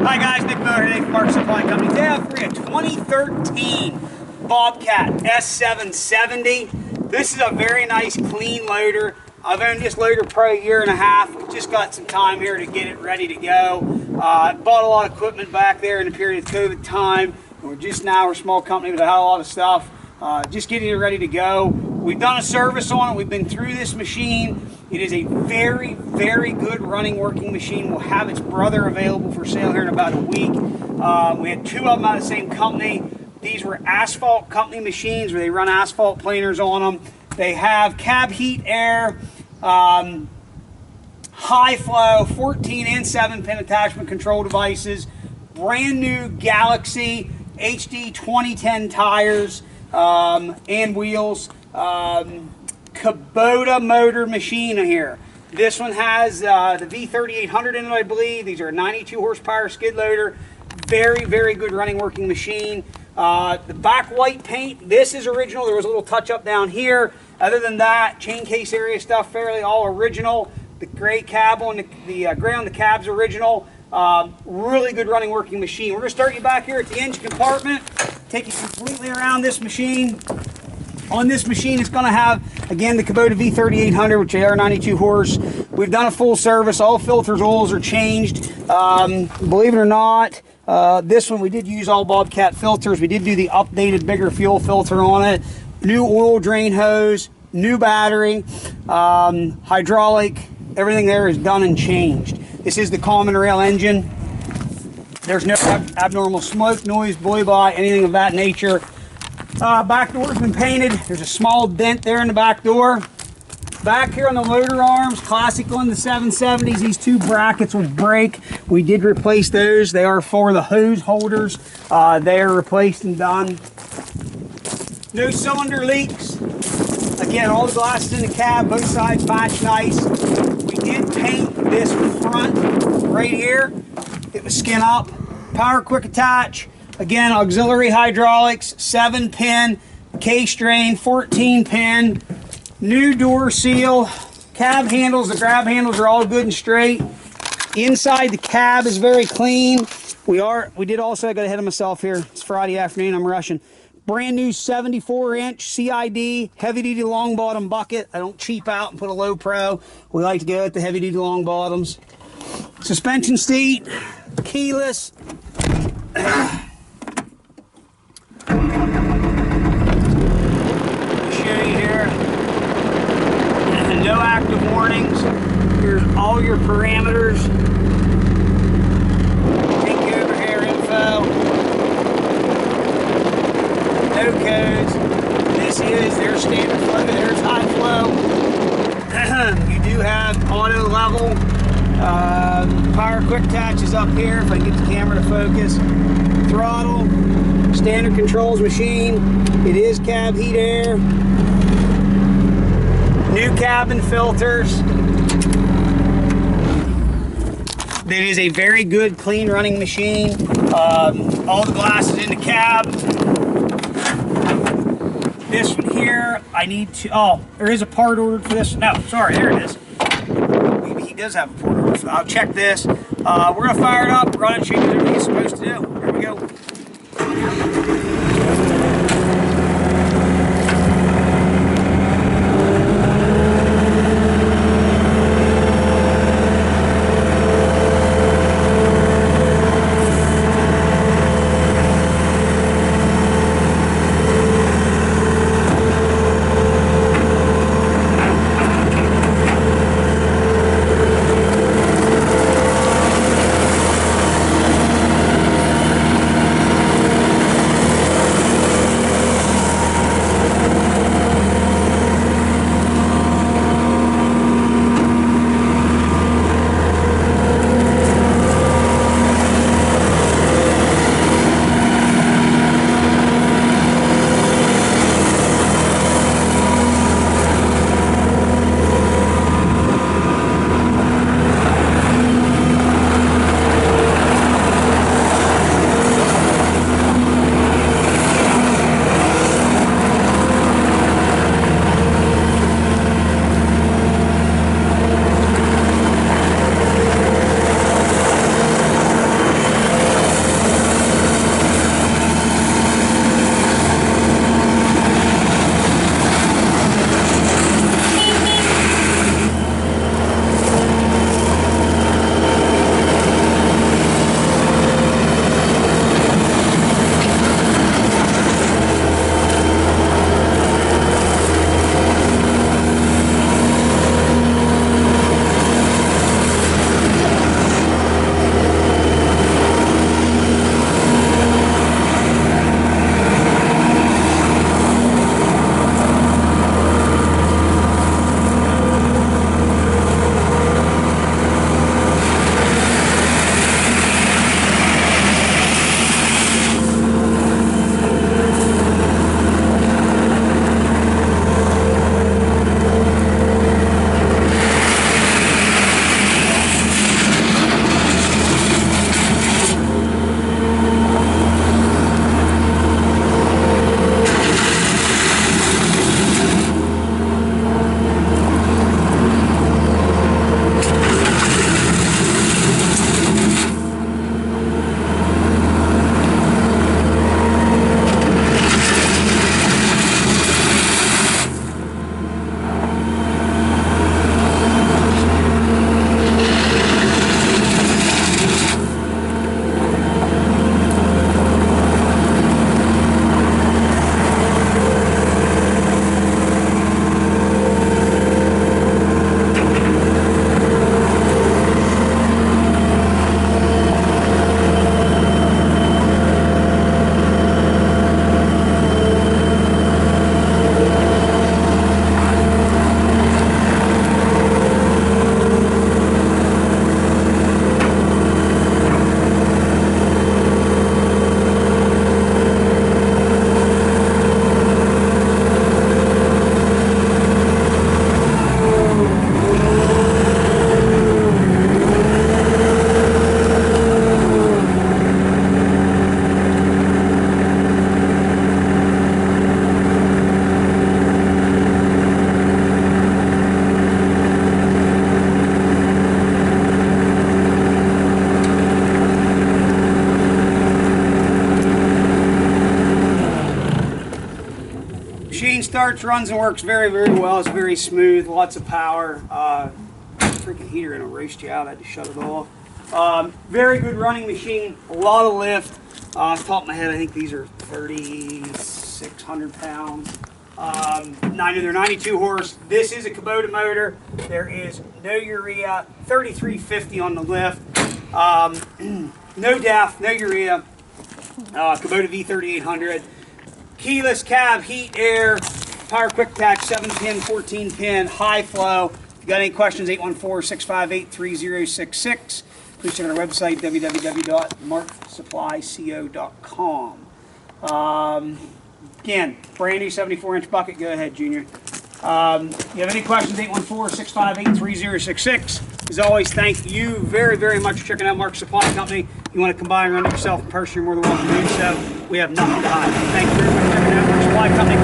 Hi guys, Nick Miller today from Mark Supply Company. Today I have for you a 2013 Bobcat S770. This is a very nice clean loader. I've owned this loader probably a year and a half. We've just got some time here to get it ready to go. I bought a lot of equipment back there in the period of COVID time. We're a small company that had a lot of stuff. Just getting it ready to go. We've done a service on it. We've been through this machine. It is a very, very good running, working machine. We'll have its brother available for sale here in about a week. We had two of them out of the same company. These were asphalt company machines where they run asphalt planers on them. They have cab heat air, high flow, 14 and 7-pin attachment control devices, brand new Galaxy HD 2010 tires and wheels. Kubota motor machine here. This one has the V3800 in it, I believe. These are a 92 horsepower skid loader. Very, very good running, working machine. The back white paint, this is original. There was a little touch up down here. Other than that, chain case area stuff, fairly all original. The gray cab on the gray on the cab's original. Really good running, working machine. We're going to start you back here at the engine compartment, take you completely around this machine. On this machine, it's going to have, again, the Kubota V3800, which they are 92 horse. We've done a full service. All filters, oils are changed. Believe it or not, this one we did use all Bobcat filters. We did do the updated, bigger fuel filter on it. New oil drain hose, new battery, hydraulic. Everything there is done and changed. This is the common rail engine. There's no abnormal smoke, noise, buoy, anything of that nature. Back door's been painted. There's a small dent there in the back door. Back here on the loader arms, classic on the 770s, these two brackets will break. We did replace those. They are for the hose holders. They are replaced and done. No cylinder leaks. Again, all the glasses in the cab, both sides match nice. We did paint this front right here. It was skin up. Power quick attach. Again, auxiliary hydraulics, 7-pin, K-strain, 14-pin, new door seal, cab handles, the grab handles are all good and straight. Inside the cab is very clean. I got ahead of myself here. It's Friday afternoon, I'm rushing. Brand new 74-inch CID, heavy-duty long bottom bucket. I don't cheap out and put a low pro. We like to go with the heavy-duty long bottoms. Suspension seat, keyless. No active warnings. Here's all your parameters. Take over here info. No codes. This is their standard flow. There's high flow. You do have auto level. Power quick attach is up here if I can get the camera to focus. Throttle. Standard controls machine. It is cab heat air. New cabin filters. It is a very good, clean running machine. All the glasses in the cab. This one here, there is a part ordered for this. No, sorry, there it is. Maybe he does have a part order. I'll check this. We're going to fire it up, run it, change everything it's supposed to do. Here we go. starts, runs, and works very, very well. It's very smooth, lots of power. Freaking heater in a raced you out. I had to shut it off. Very good running machine, a lot of lift. Off the top of my head, I think these are 3,600 pounds. They're 92 horse. This is a Kubota motor. There is no urea, 3350 on the lift. No DAF, no urea. Kubota V3800. Keyless cab, heat, air, power quick attach, 7-pin, 14-pin, high flow. If you got any questions, 814-658-3066. Please check out our website, www.markssupplyco.com. Again, brand new 74-inch bucket. Go ahead, Junior. If you have any questions, 814-658-3066. As always, thank you very, very much for checking out Marks Supply Company. If you want to come by and run it yourself in person, you're more than welcome to do so. We have nothing to hide. Thank you very much for checking out Marks Supply Company.